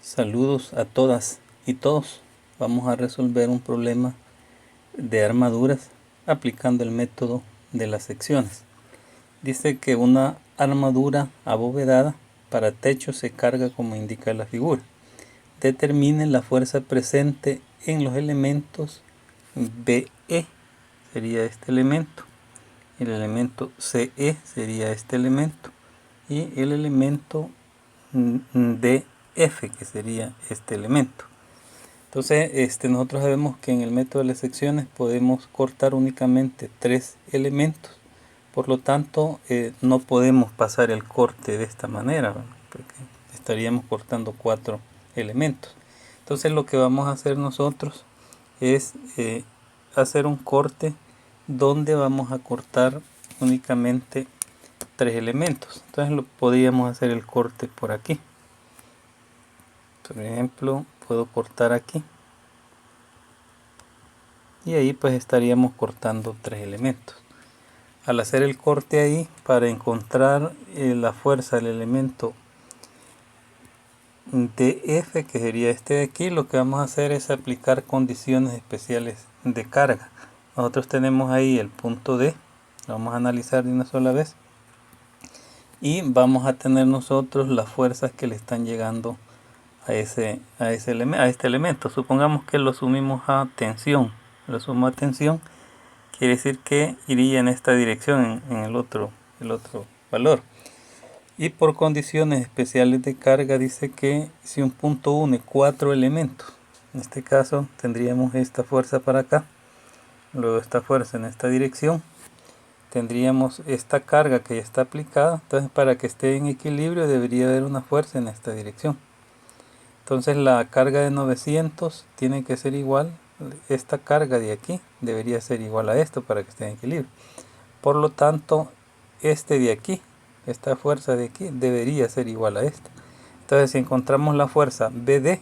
Saludos a todas y todos. Vamos a resolver un problema de armaduras aplicando el método de las secciones. Dice que una armadura abovedada para techo se carga como indica la figura. Determine la fuerza presente en los elementos BE, sería este elemento. El elemento CE sería este elemento. Y el elemento DF, que sería este elemento. Entonces, nosotros sabemos que en el método de las secciones podemos cortar únicamente 3 elementos. Por lo tanto, no podemos pasar el corte de esta manera, ¿verdad? Porque estaríamos cortando 4 elementos. Entonces, lo que vamos a hacer nosotros es hacer un corte donde vamos a cortar únicamente 3 elementos. Entonces, podríamos hacer el corte por aquí. Por ejemplo, puedo cortar aquí. Y ahí pues estaríamos cortando 3 elementos. Al hacer el corte ahí, para encontrar la fuerza del elemento DF, que sería este de aquí, lo que vamos a hacer es aplicar condiciones especiales de carga. Nosotros tenemos ahí el punto D, lo vamos a analizar de una sola vez. Y vamos a tener nosotros las fuerzas que le están llegando a este elemento. Supongamos que lo sumimos a tensión. Lo sumo a tensión, quiere decir que iría en esta dirección, en el otro valor. Y por condiciones especiales de carga dice que si un punto une 4 elementos, en este caso tendríamos esta fuerza para acá, luego esta fuerza en esta dirección, tendríamos esta carga que ya está aplicada. Entonces, para que esté en equilibrio debería haber una fuerza en esta dirección. Entonces la carga de 900 tiene que ser igual, esta carga de aquí debería ser igual a esto para que esté en equilibrio. Por lo tanto, este de aquí, esta fuerza de aquí, debería ser igual a esta. Entonces, si encontramos la fuerza BD,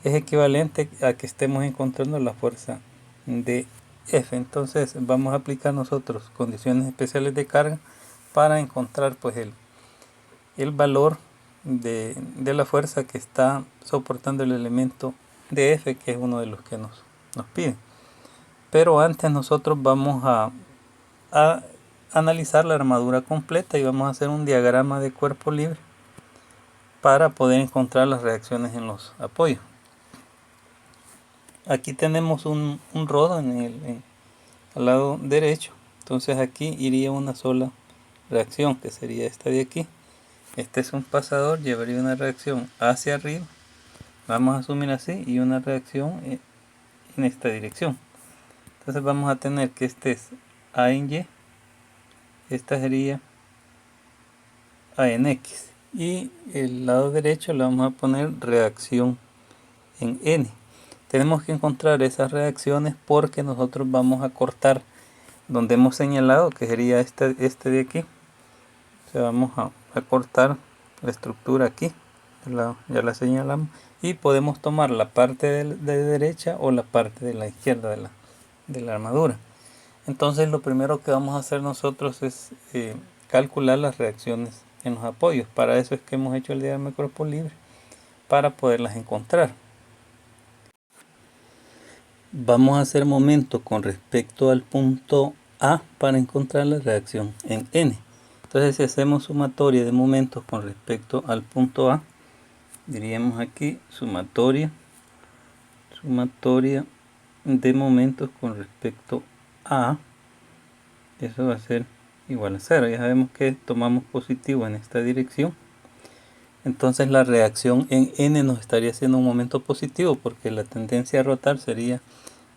es equivalente a que estemos encontrando la fuerza DF. Entonces, vamos a aplicar nosotros condiciones especiales de carga para encontrar pues el valor de la fuerza que está soportando el elemento DF, que es uno de los que nos piden. Pero antes nosotros vamos a analizar la armadura completa y vamos a hacer un diagrama de cuerpo libre para poder encontrar las reacciones en los apoyos. Aquí tenemos un rodo al lado derecho, entonces aquí iría una sola reacción, que sería esta de aquí. Este es un pasador, llevaría una reacción hacia arriba, vamos a asumir así, y una reacción en esta dirección. Entonces vamos a tener que este es A en Y, esta sería A en X, y el lado derecho le vamos a poner reacción en N. Tenemos que encontrar esas reacciones porque nosotros vamos a cortar donde hemos señalado, que sería este de aquí. O sea, vamos a cortar la estructura aquí, ya la señalamos, y podemos tomar la parte de derecha o la parte de la izquierda de la armadura. Entonces lo primero que vamos a hacer nosotros es calcular las reacciones en los apoyos. Para eso es que hemos hecho el diagrama de cuerpo libre, para poderlas encontrar. Vamos a hacer momento con respecto al punto A para encontrar la reacción en N. Entonces, si hacemos sumatoria de momentos con respecto al punto A, diríamos aquí sumatoria de momentos con respecto a, eso va a ser igual a 0. Ya sabemos que tomamos positivo en esta dirección. Entonces la reacción en N nos estaría haciendo un momento positivo, porque la tendencia a rotar sería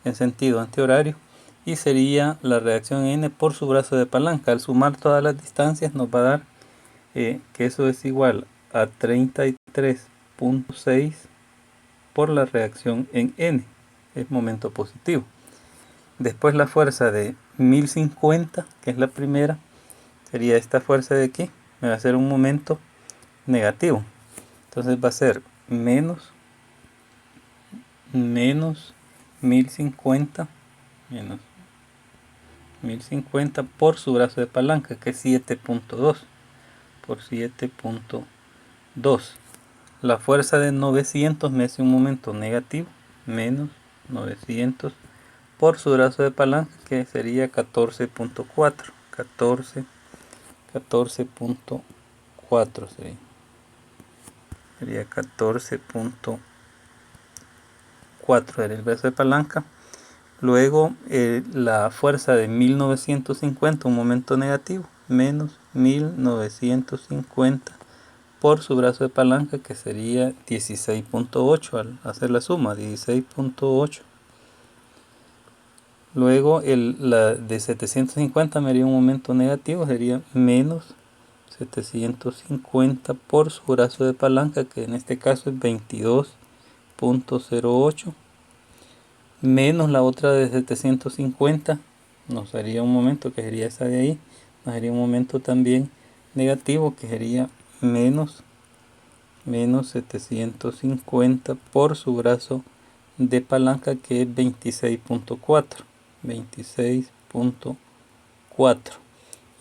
en sentido antihorario y sería la reacción en N por su brazo de palanca. Al sumar todas las distancias nos va a dar que eso es igual a 33.6 por la reacción en N, es momento positivo. Después la fuerza de 1050, que es la primera, sería esta fuerza de aquí, me va a hacer un momento negativo. Entonces va a ser menos 1050 por su brazo de palanca, que es 7.2 por 7.2. La fuerza de 900 me hace un momento negativo, menos 900 por su brazo de palanca, que sería 14.4. 14.4 sería 14.4 era el brazo de palanca. Luego la fuerza de 1950, un momento negativo, menos 1950 por su brazo de palanca, que sería 16.8 al hacer la suma, 16.8. Luego la de 750 me haría un momento negativo, sería menos 750 por su brazo de palanca, que en este caso es 22.08, menos la otra de 750, nos haría un momento que sería esa de ahí, nos haría un momento también negativo, que sería menos 750 por su brazo de palanca, que es 26.4.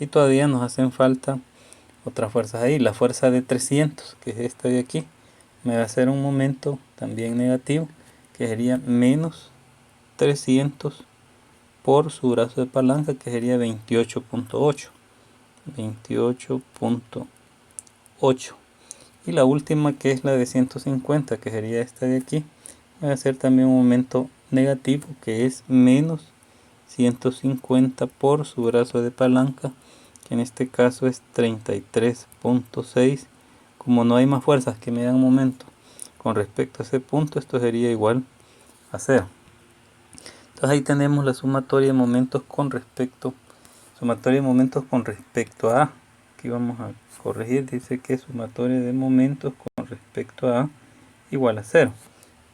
Y todavía nos hacen falta otras fuerzas ahí. La fuerza de 300, que es esta de aquí, me va a hacer un momento también negativo, que sería menos 300 por su brazo de palanca, que sería 28.8. Y la última, que es la de 150, que sería esta de aquí, va a ser también un momento negativo, que es menos 150 por su brazo de palanca, que en este caso es 33.6. Como no hay más fuerzas que me dan momento con respecto a ese punto, esto sería igual a 0. Entonces ahí tenemos la sumatoria de momentos con respecto a. Aquí vamos a corregir, dice que sumatoria de momentos con respecto a igual a 0,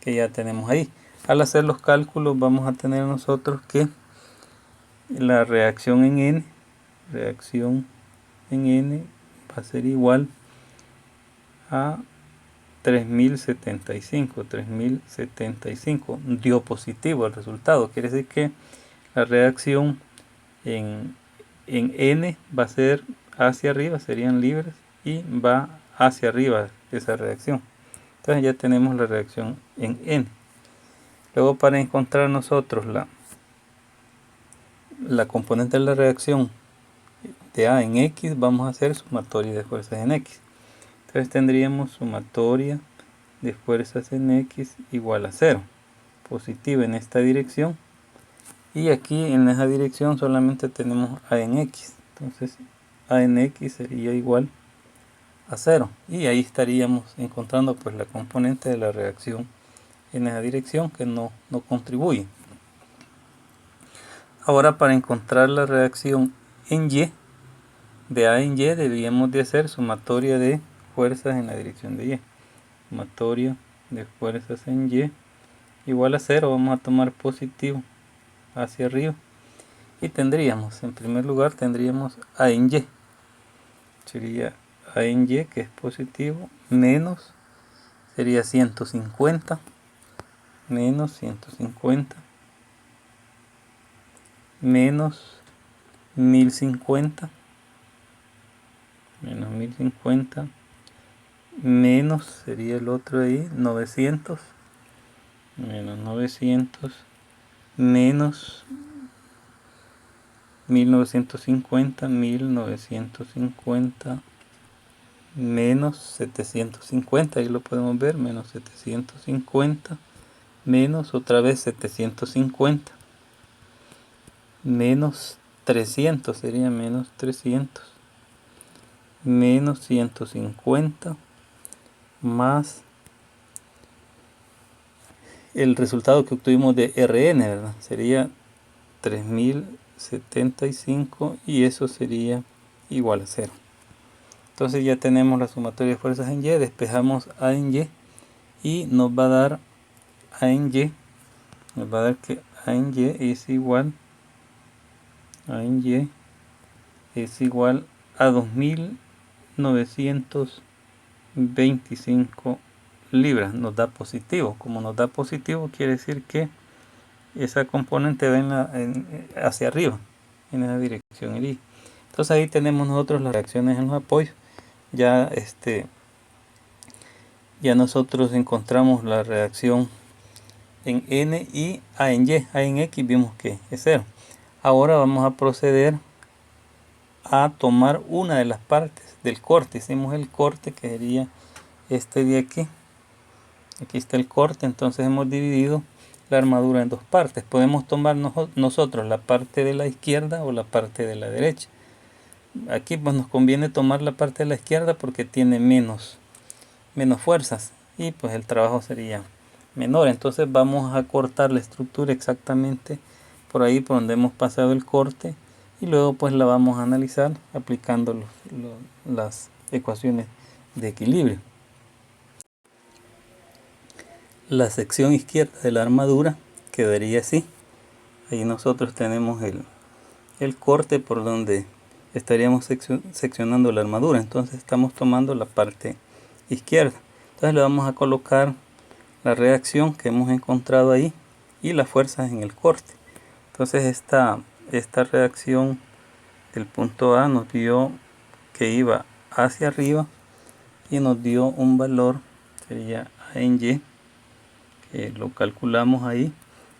que ya tenemos ahí. Al hacer los cálculos vamos a tener nosotros que la reacción en n va a ser igual a 3075. Dio positivo el resultado, quiere decir que la reacción en n va a ser hacia arriba, serían libres, y va hacia arriba esa reacción. Entonces ya tenemos la reacción en n. Luego, para encontrar nosotros la componente de la reacción de A en X, vamos a hacer sumatoria de fuerzas en X. Entonces tendríamos sumatoria de fuerzas en X igual a 0, positiva en esta dirección, y aquí en esa dirección solamente tenemos A en X. Entonces A en X sería igual a 0, y ahí estaríamos encontrando pues la componente de la reacción en esa dirección, que no contribuye. Ahora, para encontrar la reacción en Y, de A en Y, deberíamos de hacer sumatoria de fuerzas en la dirección de Y. Sumatoria de fuerzas en Y igual a 0, vamos a tomar positivo hacia arriba, y tendríamos, en primer lugar, tendríamos A en Y. Sería A en Y, que es positivo, menos, sería 150, menos 150, menos 1050, menos 1050, menos, sería el otro ahí, 900, menos 900, menos 1950, 1950, menos 750, ahí lo podemos ver, menos 750, menos otra vez 750, menos 300, sería menos 300, menos 150, más el resultado que obtuvimos de Rn, ¿verdad? Sería 3075, y eso sería igual a 0. Entonces ya tenemos la sumatoria de fuerzas en Y, despejamos A en Y, y nos va a dar A en Y, nos va a dar que A en Y es igual a 2925 libras. Nos da positivo. Como nos da positivo, quiere decir que esa componente va hacia arriba, en esa dirección. Entonces ahí tenemos nosotros las reacciones en los apoyos. Ya ya nosotros encontramos la reacción en N y A en Y. A en X vimos que es 0. Ahora vamos a proceder a tomar una de las partes del corte. Hicimos el corte, que sería este de aquí. Aquí está el corte, entonces hemos dividido la armadura en dos partes. Podemos tomar nosotros la parte de la izquierda o la parte de la derecha. Aquí pues nos conviene tomar la parte de la izquierda porque tiene menos fuerzas y pues el trabajo sería menor. Entonces vamos a cortar la estructura exactamente por ahí por donde hemos pasado el corte y luego pues la vamos a analizar aplicando las ecuaciones de equilibrio. La sección izquierda de la armadura quedaría así. Ahí nosotros tenemos el corte por donde estaríamos seccionando la armadura. Entonces estamos tomando la parte izquierda. Entonces le vamos a colocar la reacción que hemos encontrado ahí y las fuerzas en el corte. Entonces esta reacción del punto A nos dio que iba hacia arriba y nos dio un valor, sería A en Y, que lo calculamos ahí,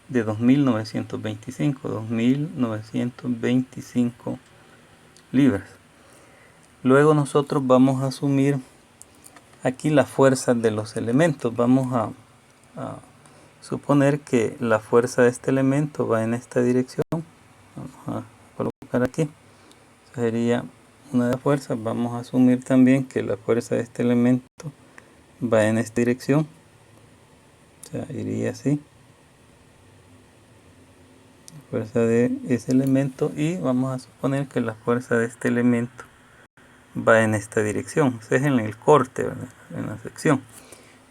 de 2925 libras. Luego nosotros vamos a asumir aquí las fuerzas de los elementos. Vamos a suponer que la fuerza de este elemento va en esta dirección. Vamos a colocar aquí. Sería una de las fuerzas. Vamos a asumir también que la fuerza de este elemento va en esta dirección. O sea, iría así. La fuerza de ese elemento. Y vamos a suponer que la fuerza de este elemento va en esta dirección. Ese es en el corte, ¿verdad? En la sección.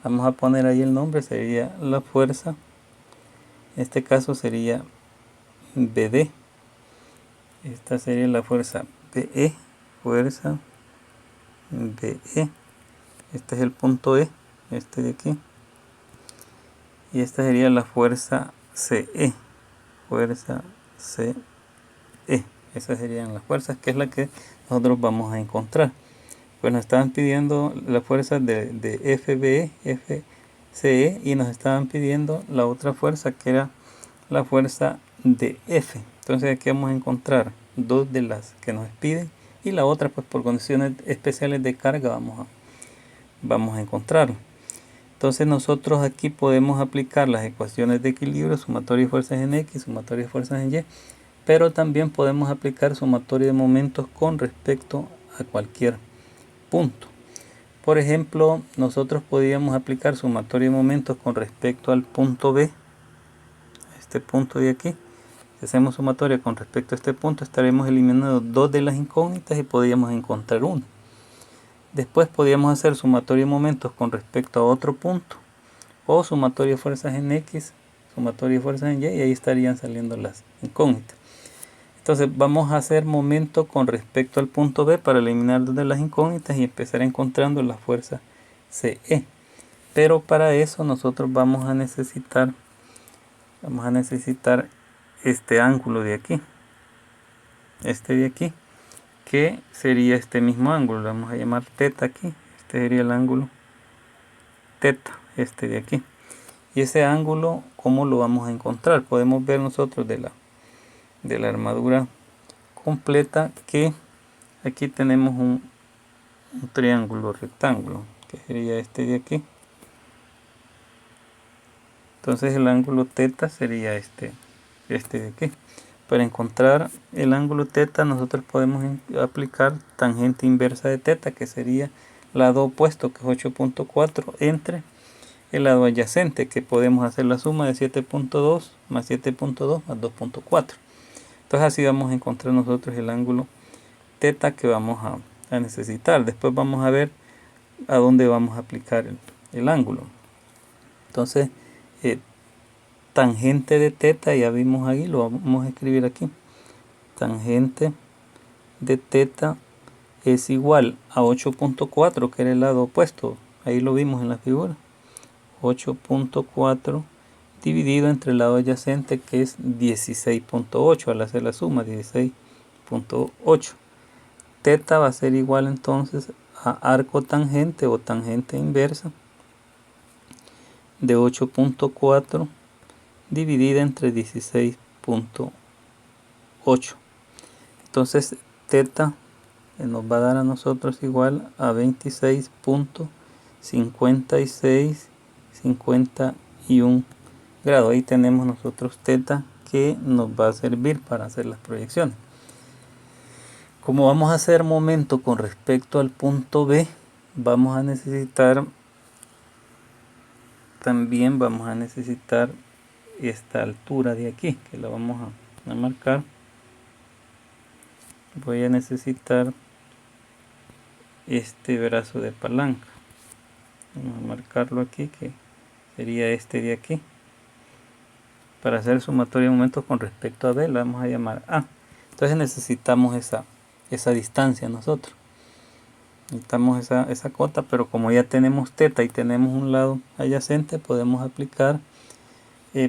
Vamos a poner ahí el nombre, sería la fuerza. En este caso sería BD. Esta sería la fuerza BE. Fuerza BE. Este es el punto E, este de aquí. Y esta sería la fuerza CE. Fuerza CE. Esas serían las fuerzas, que es la que nosotros vamos a encontrar. Pues nos estaban pidiendo la fuerza de FBE, FCE, y nos estaban pidiendo la otra fuerza que era la fuerza de F. Entonces aquí vamos a encontrar dos de las que nos piden y la otra pues por condiciones especiales de carga vamos a encontrarla. Entonces nosotros aquí podemos aplicar las ecuaciones de equilibrio, sumatoria de fuerzas en X, sumatoria de fuerzas en Y, pero también podemos aplicar sumatoria de momentos con respecto a cualquier punto. Por ejemplo, nosotros podríamos aplicar sumatoria de momentos con respecto al punto B, este punto de aquí. Si hacemos sumatoria con respecto a este punto, estaremos eliminando dos de las incógnitas y podríamos encontrar una. Después podríamos hacer sumatoria de momentos con respecto a otro punto, o sumatoria de fuerzas en X, sumatoria de fuerzas en Y, y ahí estarían saliendo las incógnitas. Entonces vamos a hacer momento con respecto al punto B para eliminar dos de las incógnitas y empezar encontrando la fuerza CE. Pero para eso nosotros vamos a necesitar este ángulo de aquí. Este de aquí, que sería este mismo ángulo. Lo vamos a llamar teta aquí. Este sería el ángulo teta, este de aquí. Y ese ángulo, ¿cómo lo vamos a encontrar? Podemos ver nosotros de la armadura completa que aquí tenemos un triángulo rectángulo, que sería este de aquí. Entonces el ángulo teta sería este de aquí. Para encontrar el ángulo teta nosotros podemos aplicar tangente inversa de teta, que sería lado opuesto, que es 8.4, entre el lado adyacente, que podemos hacer la suma de 7.2 más 7.2 más 2.4. Entonces así vamos a encontrar nosotros el ángulo teta que vamos a necesitar. Después vamos a ver a dónde vamos a aplicar el ángulo. Entonces tangente de teta, ya vimos ahí, lo vamos a escribir aquí. Tangente de teta es igual a 8.4, que era el lado opuesto. Ahí lo vimos en la figura. 8.4 dividido entre el lado adyacente, que es 16.8. Al hacer la suma, 16.8. Teta va a ser igual entonces a arco tangente o tangente inversa de 8.4 dividida entre 16.8. Entonces teta nos va a dar a nosotros igual a 26.5651 grados. Ahí tenemos nosotros teta que nos va a servir para hacer las proyecciones. Como vamos a hacer momento con respecto al punto B, vamos a necesitar esta altura de aquí, que la vamos a marcar. Voy a necesitar este brazo de palanca. Vamos a marcarlo aquí, que sería este de aquí. Para hacer el sumatorio de momentos con respecto a B, lo vamos a llamar A. Entonces necesitamos esa distancia nosotros. Necesitamos esa cota, pero como ya tenemos teta y tenemos un lado adyacente, podemos aplicar,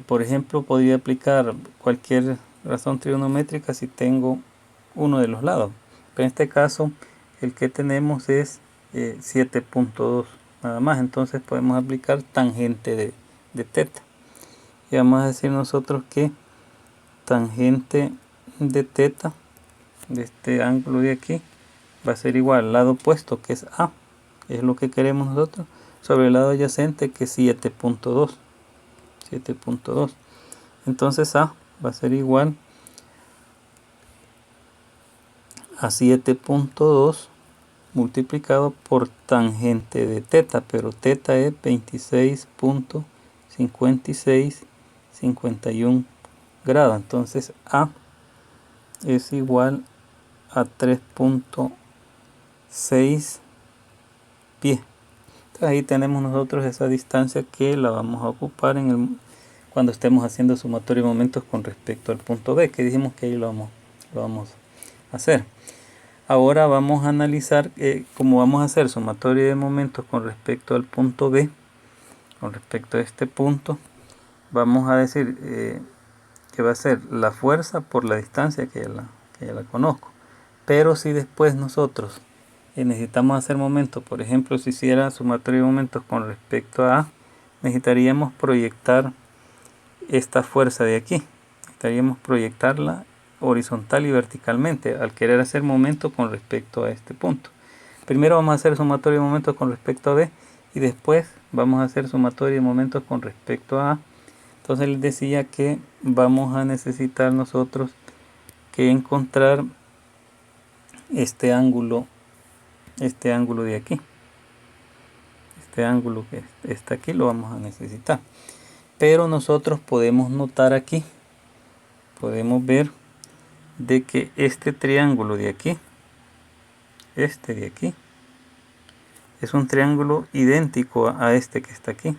por ejemplo, podría aplicar cualquier razón trigonométrica si tengo uno de los lados. Pero en este caso, el que tenemos es 7.2 nada más. Entonces podemos aplicar tangente de teta. Y vamos a decir nosotros que tangente de teta, de este ángulo de aquí, va a ser igual al lado opuesto, que es A, es lo que queremos nosotros, sobre el lado adyacente, que es 7.2. Entonces A va a ser igual a 7.2 multiplicado por tangente de teta, pero teta es 26.5651 grados. Entonces A es igual a 3.6 pies. Entonces ahí tenemos nosotros esa distancia que la vamos a ocupar cuando estemos haciendo sumatorio de momentos con respecto al punto B, que dijimos que ahí lo vamos a hacer. Ahora vamos a analizar cómo vamos a hacer sumatorio de momentos con respecto al punto B, con respecto a este punto. Vamos a decir que va a ser la fuerza por la distancia, que ya la conozco. Pero si después nosotros necesitamos hacer momentos, por ejemplo, si hiciera sumatorio de momentos con respecto a A, necesitaríamos proyectar esta fuerza de aquí. Necesitaríamos proyectarla horizontal y verticalmente al querer hacer momento con respecto a este punto. Primero vamos a hacer sumatorio de momentos con respecto a B y después vamos a hacer sumatorio de momentos con respecto a A. Entonces les decía que vamos a necesitar nosotros que encontrar este ángulo de aquí. Este ángulo que está aquí lo vamos a necesitar. Pero nosotros podemos notar aquí, podemos ver de que este triángulo de aquí, este de aquí, es un triángulo idéntico a este que está aquí.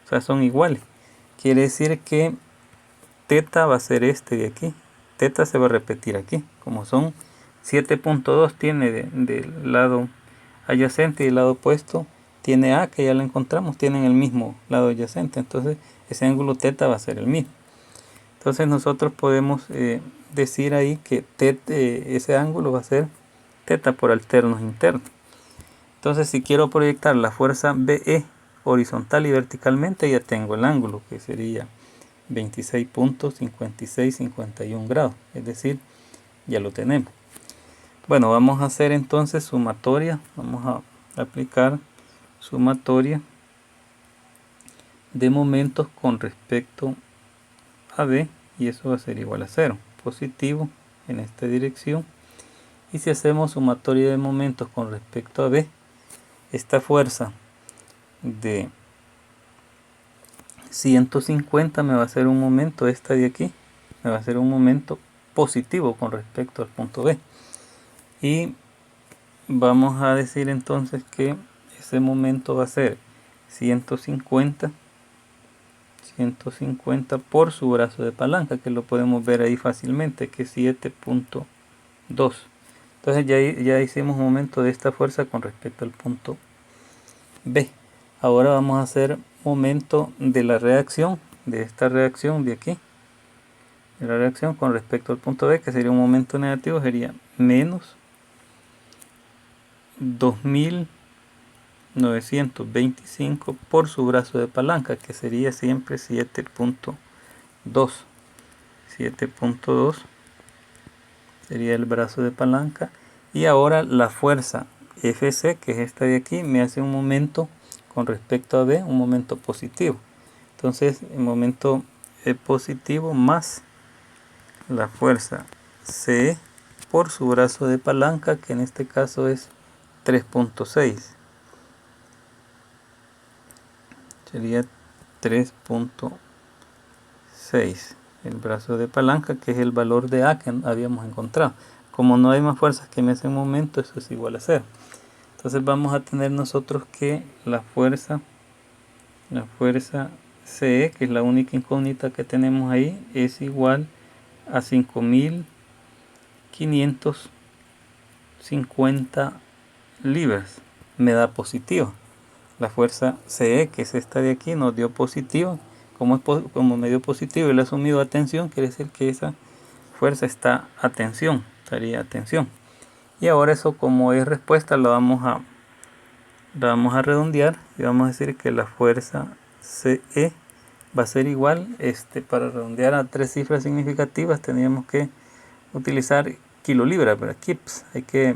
O sea, son iguales. Quiere decir que teta va a ser este de aquí. Teta se va a repetir aquí. Como son 7.2 tiene del lado adyacente y del lado opuesto tiene A, que ya lo encontramos, tienen el mismo lado adyacente. Entonces ese ángulo teta va a ser el mismo. Entonces nosotros podemos decir ahí que ese ángulo va a ser teta por alternos internos. Entonces si quiero proyectar la fuerza BE horizontal y verticalmente, ya tengo el ángulo, que sería 26.5651 grados, es decir, ya lo tenemos. Bueno, vamos a hacer entonces sumatoria, vamos a aplicar sumatoria de momentos con respecto a B, y eso va a ser igual a 0, positivo en esta dirección. Y si hacemos sumatoria de momentos con respecto a B, esta fuerza de 150 me va a hacer un momento, esta de aquí me va a hacer un momento positivo con respecto al punto B, y vamos a decir entonces que ese momento va a ser 150 por su brazo de palanca, que lo podemos ver ahí fácilmente, que es 7.2. Entonces ya hicimos un momento de esta fuerza con respecto al punto B. Ahora vamos a hacer momento de la reacción, de esta reacción de aquí, de la reacción con respecto al punto B, que sería un momento negativo, sería menos 2000 925 por su brazo de palanca, que sería siempre 7.2. 7.2 sería el brazo de palanca. Y ahora la fuerza FC, que es esta de aquí, me hace un momento con respecto a B, un momento positivo. Entonces el momento positivo más la fuerza C por su brazo de palanca, que en este caso es 3.6. Sería 3.6 el brazo de palanca, que es el valor de A que habíamos encontrado. Como no hay más fuerzas que me hacen momento, eso es igual a 0. Entonces vamos a tener nosotros que la fuerza CE, que es la única incógnita que tenemos ahí, es igual a 5.550 libras. Me da positivo. La fuerza CE, que es esta de aquí, nos dio positivo. Como me dio positivo y le he asumido a tensión, quiere decir que esa fuerza está a tensión, estaría a tensión. Y ahora eso, como es respuesta, la vamos a redondear y vamos a decir que la fuerza CE va a ser igual, para redondear a 3 cifras significativas teníamos que utilizar kilolibras, ¿verdad? Kips. Hay que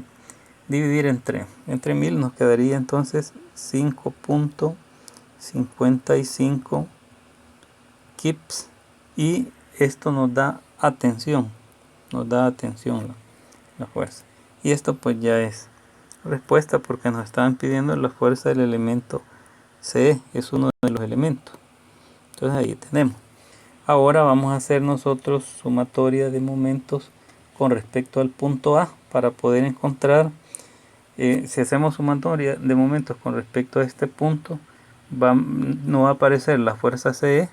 dividir entre 1000, nos quedaría entonces 5.55 kips, y esto nos da atención, la fuerza. Y esto pues ya es respuesta, porque nos estaban pidiendo la fuerza del elemento CE, es uno de los elementos. Entonces ahí tenemos. Ahora vamos a hacer nosotros sumatoria de momentos con respecto al punto A para poder encontrar, si hacemos sumatoria de momentos con respecto a este punto, no va a aparecer la fuerza CE,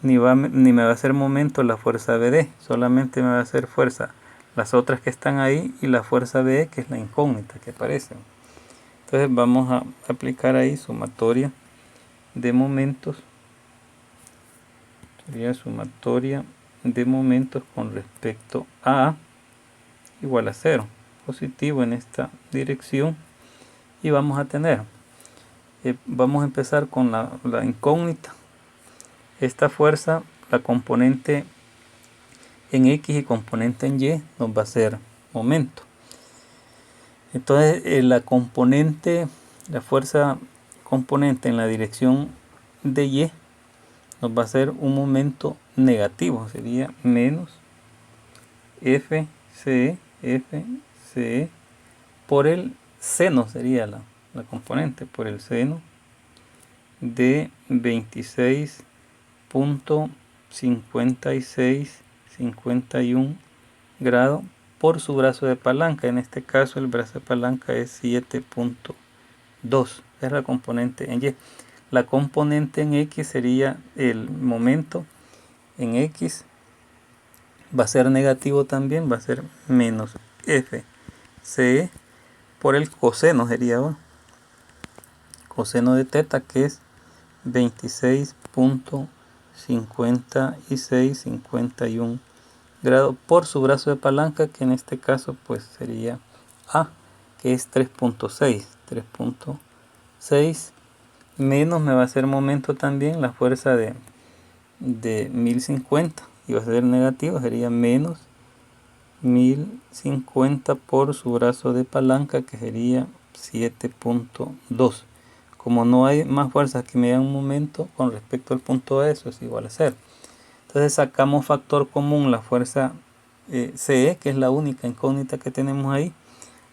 ni me va a hacer momento la fuerza BD, solamente me va a hacer fuerza las otras que están ahí y la fuerza BE, que es la incógnita que aparece. Entonces vamos a aplicar ahí sumatoria de momentos. Sería sumatoria de momentos con respecto a igual a 0, positivo en esta dirección. Y vamos a tener, vamos a empezar con la incógnita. Esta fuerza, la componente en X y componente en Y, nos va a ser momento. Entonces la fuerza componente en la dirección de Y nos va a ser un momento negativo, sería menos FC por el seno, sería la componente, por el seno de 26.5651 grados por su brazo de palanca. En este caso el brazo de palanca es 7.2, es la componente en Y. La componente en X sería el momento en X, va a ser negativo también, va a ser menos FC por el coseno, sería coseno de teta, que es 26.5651 grados por su brazo de palanca, que en este caso pues sería A, que es 3.6 menos, me va a hacer momento también la fuerza de 1050, y va a ser negativo, sería menos 1050 por su brazo de palanca, que sería 7.2. Como no hay más fuerzas que me den un momento con respecto al punto A, eso es igual a 0. Entonces sacamos factor común la fuerza CE, que es la única incógnita que tenemos ahí.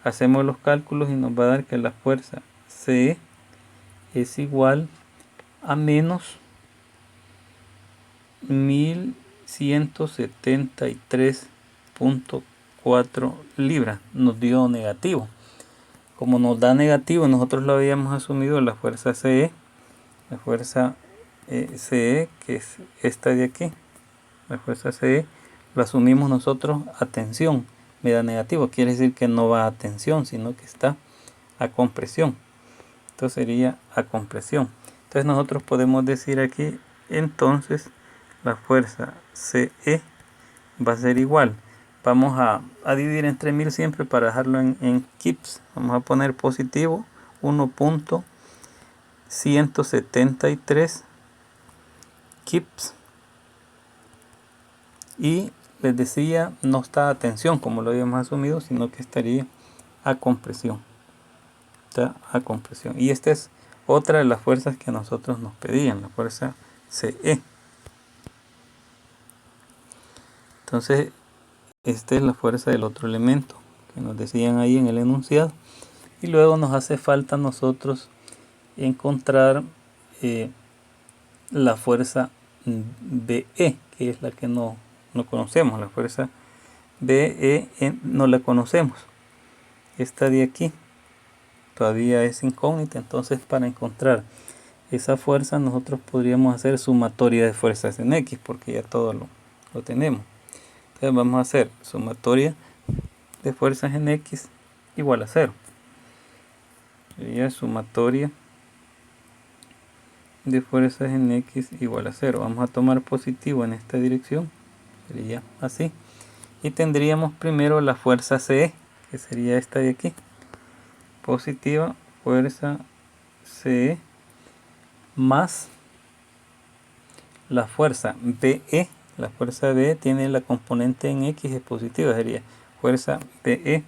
Hacemos los cálculos y nos va a dar que la fuerza CE es igual a menos 1173.4 libras. Nos dio negativo. Como nos da negativo, nosotros lo habíamos asumido la fuerza CE, la fuerza CE, que es esta de aquí, la fuerza CE, lo asumimos nosotros a tensión, me da negativo, quiere decir que no va a tensión, sino que está a compresión. Entonces sería a compresión. Entonces nosotros podemos decir aquí, entonces la fuerza CE va a ser igual. Vamos a dividir entre 1000 siempre para dejarlo en kips. Vamos a poner positivo 1.173 kips. Y les decía, no está a tensión como lo habíamos asumido, sino que estaría a compresión. Está a compresión. Y esta es otra de las fuerzas que a nosotros nos pedían, la fuerza CE. Entonces, esta es la fuerza del otro elemento que nos decían ahí en el enunciado. Y luego nos hace falta a nosotros encontrar la fuerza BE, que es la que no conocemos. La fuerza BE no la conocemos. Esta de aquí todavía es incógnita. Entonces, para encontrar esa fuerza, nosotros podríamos hacer sumatoria de fuerzas en X, porque ya todo lo tenemos. Entonces vamos a hacer sumatoria de fuerzas en X igual a 0. Sería sumatoria de fuerzas en X igual a 0. Vamos a tomar positivo en esta dirección. Sería así. Y tendríamos primero la fuerza CE, que sería esta de aquí. Positiva fuerza CE más la fuerza BE. La fuerza BE tiene la componente en X es positiva. Sería fuerza BE,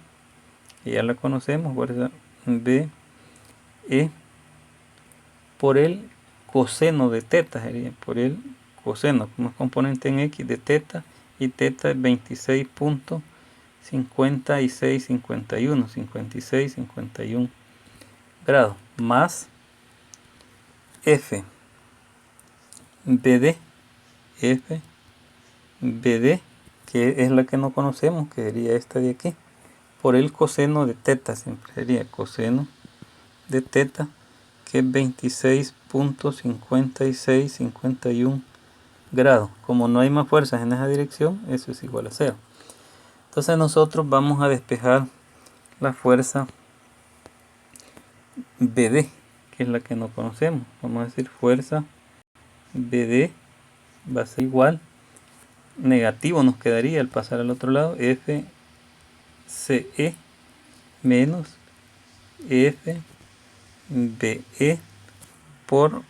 que ya la conocemos, fuerza BE por el coseno de teta, sería por el coseno, como es componente en X de teta, y teta es 26.5651 grados, más F BD, que es la que no conocemos, que sería esta de aquí, por el coseno de teta, siempre sería coseno de teta, que es 26.5651 grados. Como no hay más fuerzas en esa dirección, eso es igual a 0. Entonces nosotros vamos a despejar la fuerza BD, que es la que no conocemos. Vamos a decir fuerza BD va a ser igual, negativo nos quedaría al pasar al otro lado, FCE menos FBE por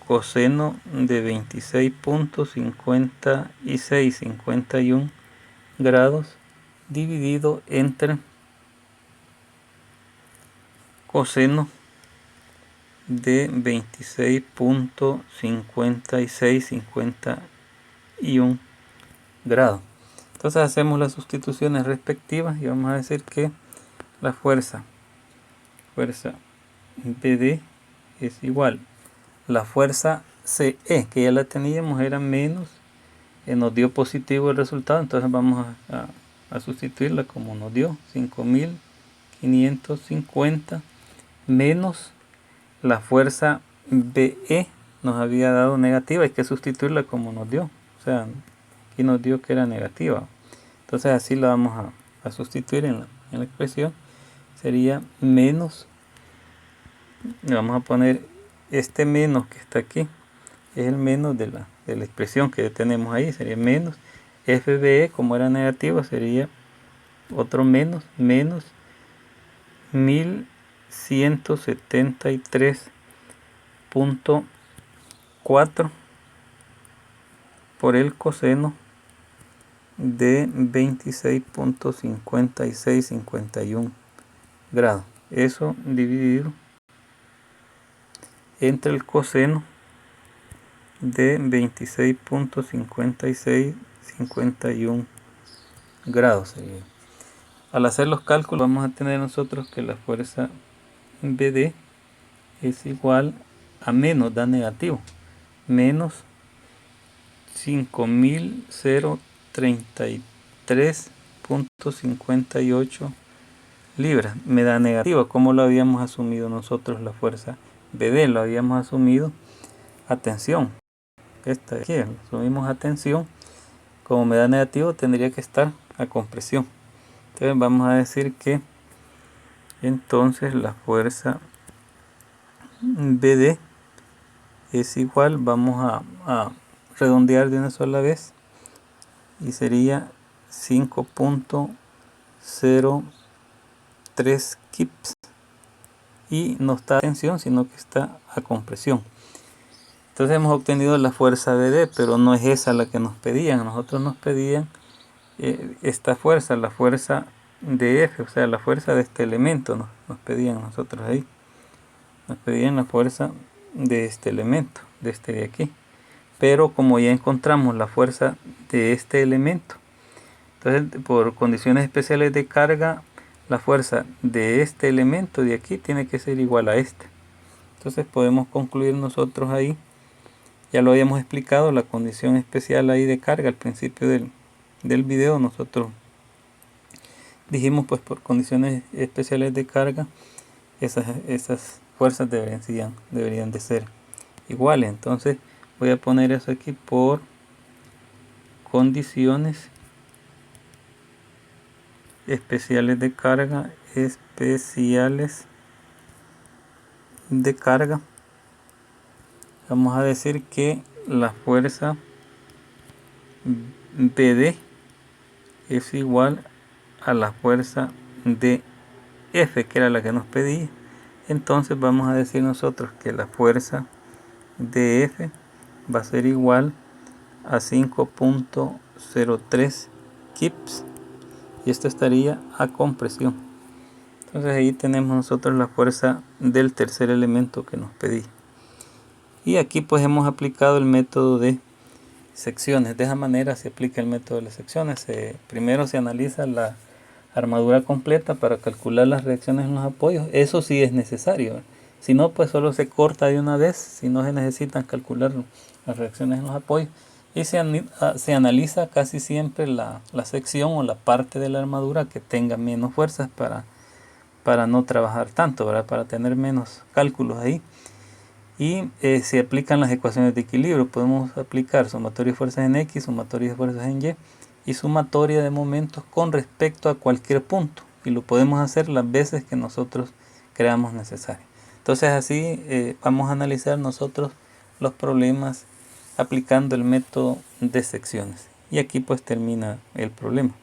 coseno de 26.5651 grados dividido entre coseno de 26.5651 grados. Entonces hacemos las sustituciones respectivas y vamos a decir que la fuerza BD es igual la fuerza CE, que ya la teníamos, era menos, nos dio positivo el resultado, entonces vamos a sustituirla como nos dio 5.550 menos la fuerza BE nos había dado negativa, hay que sustituirla como nos dio, o sea, aquí nos dio que era negativa, entonces así la vamos a sustituir en la expresión, sería menos, le vamos a poner este menos que está aquí, es el menos de la expresión que tenemos ahí, sería menos FBE, como era negativo, sería otro menos 1173.4 por el coseno de 26.5651 grados. Eso dividido entre el coseno de 26.5651 grados sería. Al hacer los cálculos vamos a tener nosotros que la fuerza BD es igual a menos, da negativo, menos 5.033.58 libras. Me da negativo, como lo habíamos asumido nosotros la fuerza BD, lo habíamos asumido a tensión. Esta de aquí, asumimos a tensión, como me da negativo tendría que estar a compresión. Entonces vamos a decir que entonces la fuerza BD es igual, vamos a redondear de una sola vez y sería 5.03 kips y no está a tensión, sino que está a compresión. Entonces hemos obtenido la fuerza BD, pero no es esa la que nos pedían. A nosotros nos pedían esta fuerza, la fuerza de F, o sea, la fuerza de este elemento nos pedían nosotros ahí. Nos pedían la fuerza de este elemento, de este de aquí. Pero como ya encontramos la fuerza de este elemento, entonces por condiciones especiales de carga, la fuerza de este elemento de aquí tiene que ser igual a este. Entonces podemos concluir nosotros ahí, ya lo habíamos explicado, la condición especial ahí de carga al principio del video. Nosotros dijimos, pues por condiciones especiales de carga, esas fuerzas deberían de ser iguales. Entonces voy a poner eso aquí por condiciones especiales de carga, vamos a decir que la fuerza BD es igual a la fuerza de F, que era la que nos pedía. Entonces vamos a decir nosotros que la fuerza de F va a ser igual a 5.03 kips, y esto estaría a compresión. Entonces ahí tenemos nosotros la fuerza del tercer elemento que nos pedí. Y aquí pues hemos aplicado el método de secciones. De esa manera se aplica el método de las secciones. Primero se analiza la armadura completa para calcular las reacciones en los apoyos. Eso sí es necesario. Si no, pues solo se corta de una vez, si no se necesitan calcular las reacciones en los apoyos. Y se analiza casi siempre la sección o la parte de la armadura que tenga menos fuerzas para no trabajar tanto, ¿verdad? Para tener menos cálculos ahí. Y se aplican las ecuaciones de equilibrio. Podemos aplicar sumatoria de fuerzas en X, sumatoria de fuerzas en y sumatoria de momentos con respecto a cualquier punto. Y lo podemos hacer las veces que nosotros creamos necesario. Entonces así vamos a analizar nosotros los problemas aplicando el método de secciones. Y aquí pues termina el problema.